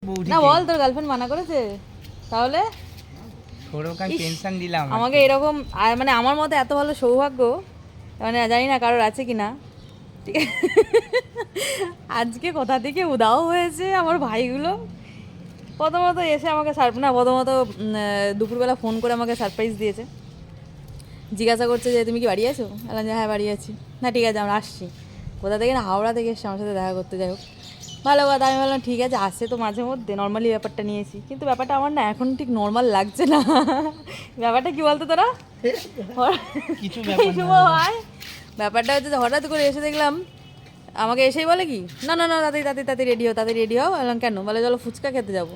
না বল, তোর গার্লফ্রেন্ড মানা করেছে? তাহলে টেনশন দিলাম আমাকে এরকম, আর মানে আমার মতে এত ভালো সৌভাগ্য মানে জানি না কারোর আছে কি না। ঠিক আছে, আজকে কোথা থেকে উদাও হয়েছে আমার ভাইগুলো। প্রথমত এসে আমাকে প্রথমত দুপুরবেলা ফোন করে আমাকে সারপ্রাইজ দিয়েছে। জিজ্ঞাসা করছে যে তুমি কি বাড়ি আছো? বললাম যে হ্যাঁ বাড়ি আছি। না ঠিক আছে আমরা আসছি। কোথা থেকে না, হাওড়া থেকে এসছে আমার সাথে দেখা করতে। যাই হোক, ভালো কথা। আমি বললাম ঠিক আছে, আসছে তো মাঝে মধ্যে, নর্মালি ব্যাপারটা নিয়েছি। কিন্তু ব্যাপারটা আমার না এখন ঠিক নর্মাল লাগছে না। ব্যাপারটা কি বলতো তোরা? কিছু হয় ব্যাপারটা হচ্ছে যে হঠাৎ করে এসে দেখলাম আমাকে এসেই বলে কি না না না তাড়াতাড়ি রেডি হও। বললাম কেন? বলে চলো ফুচকা খেতে যাবো।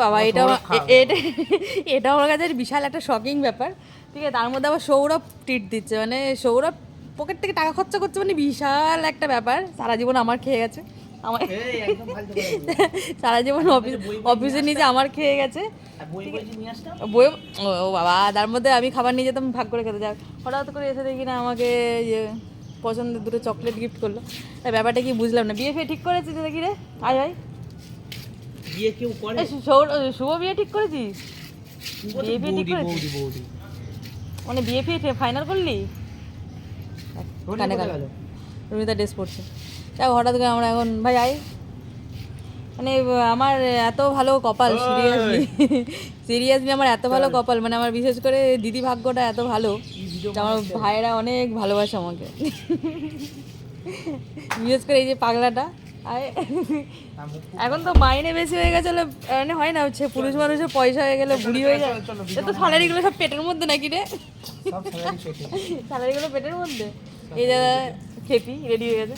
বাবা এটা এটা আমার কাছে বিশাল একটা শকিং ব্যাপার। ঠিক আছে, তার মধ্যে আবার সৌরভ ট্রিট দিচ্ছে, মানে সৌরভ পকেট থেকে টাকা খরচা করছে, মানে বিশাল একটা ব্যাপার। সারা জীবন আমার খেয়ে গেছে, আমার সারা জীবন অফিসের নিচে আমার খেয়ে গেছে। বই ও বাবা, তার মধ্যে আমি খাবার নিয়ে যেতাম ভাগ করে খেতে। যাক, হঠাৎ করে এসে দেখি না আমাকে পছন্দের দুটো চকলেট গিফট করলো। তাই ব্যাপারটা কি বুঝলাম না। বিয়ে ফিয়ে ঠিক করেছিস দেখি রে? আয় ভাই, বিয়ে কেউ করে? শুভ বিয়ে ঠিক করেছিস? বিয়ে ফিয়ে ঠিক করেছিস মানে বিয়ে ফিয়ে ফাইনাল করলি? রুমিতা ড্রেস পড়ছে। যাক, হঠাৎ করে আমরা এখন ভাই আয়, মানে আমার এত ভালো কপাল, সিরিয়াসলি আমার এত ভালো কপাল, মানে আমার বিশেষ করে দিদি ভাগ্যটা এত ভালো। আমার ভাইয়েরা অনেক ভালোবাসে আমাকে, বিশেষ করে এই যে পাগলাটা। এখন তো মাইনে বেশি হয়ে গেছে, মানে হয় না হচ্ছে পুরুষ মানুষের পয়সা হয়ে গেলে বুড়ি হয়ে যায়। তো স্যালারিগুলো সব পেটের মধ্যে নাকি রে? স্যালারিগুলো পেটের মধ্যে। এই যে খেপি রেডি হয়ে গেছে।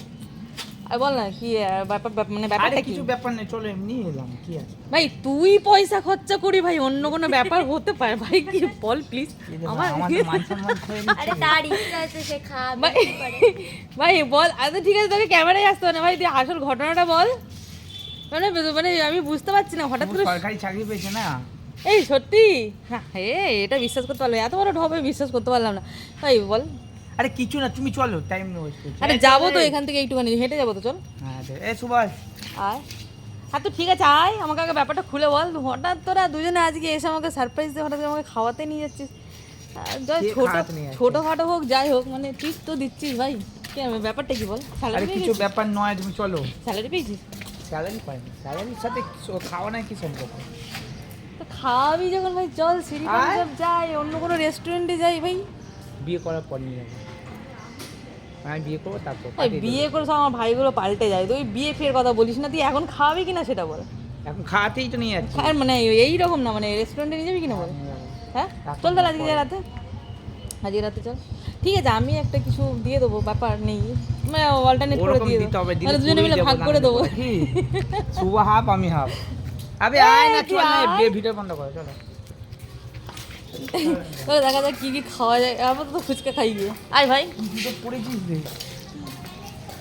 আর বল না কি ব্যাপার, মানে ব্যাপারটা কিছু ব্যাপার নেই, চলো এমনি এলাম, কি আছে ভাই? তুই পয়সা খরচা করি ভাই, অন্য কোনো ব্যাপার হতে পারে ভাই, কি বল প্লিজ। আমার আরে তার ইচ্ছা আছে সে খাবে ভাই বল। আচ্ছা ঠিক আছে, তোকে ক্যামেরায় আসতে হবে না ভাই, তুই আসল ঘটনাটা বল। মানে মানে আমি বুঝতে পারছি না হঠাৎ করে সরকারি চাকরি পেয়েছে না। এই সত্যি? হ্যাঁ এটা বিশ্বাস করতে পারলাম, এত বড় ঢপে বিশ্বাস করতে পারলাম না ভাই। বল। আরে কিছু না, তুমি চলো, টাইম ওয়েস্ট করছো। আরে যাবো তো এখান থেকে একটুখানি হেঁটে যাবো তো, চল। হ্যাঁ এই সুভাষ আয়। হ্যাঁ তো ঠিক আছে আয়, আমাকে আগে ব্যাপারটা খুলে বল। হঠাৎ তোরা দুজনে আজকে এসে আমাকে সারপ্রাইজ দিয়ে হঠাৎ আমাকে খাওয়াতে নিয়ে যাচ্ছিস। ছোটোখাটো হোক যাই হোক, মানে তুই তো দিচ্ছিস ভাই। কি ব্যাপারটা কি বল? আরে কিছু ব্যাপার নয়, তুমি চলো। স্যালারি পেয়েছিস? স্যালারি পাইনি, স্যালারির সাথে খাওয়া না কি সম্পর্ক? তো খাওয়াবি যখন ভাই চল সিঁড়ি পাঞ্জাব যাই, অন্য কোনো রেস্টুরেন্টে যাই ভাই। বিয়ে করার পর নিয়ে যাবো, আমি বিয়ে করবো তারপর। বিয়ে করে সব আমার ভাইগুলো পাল্টে যায়। তুই বিয়ে ফের কথা বলিস না, তুই এখন খাওয়াবি কিনা সেটা বল। এখন খাওয়াতেই তো নিয়ে যাচ্ছি। আর মানে এইরকম না, মানে রেস্টুরেন্টে নিয়ে যাবি কিনা বল। হ্যাঁ চল তাহলে আজকে রাতে চল। ঠিক আছে, আমি একটা কিছু দিয়ে দেবো, ব্যাপার নেই, মানে অল্টারনেট করে দিয়ে দেবো, তাহলে দুজনে মিলে ভাগ করে দেবো। শুভ হাফ আমি হাফ। আবে আয় না, চল না, ভিডিও বন্ধ করে চলো। দেখা যাক কি কি খাওয়া যায়। আমরা তো ফুচকা খাই গিয়ে। আয় ভাই। পড়েছিস রে।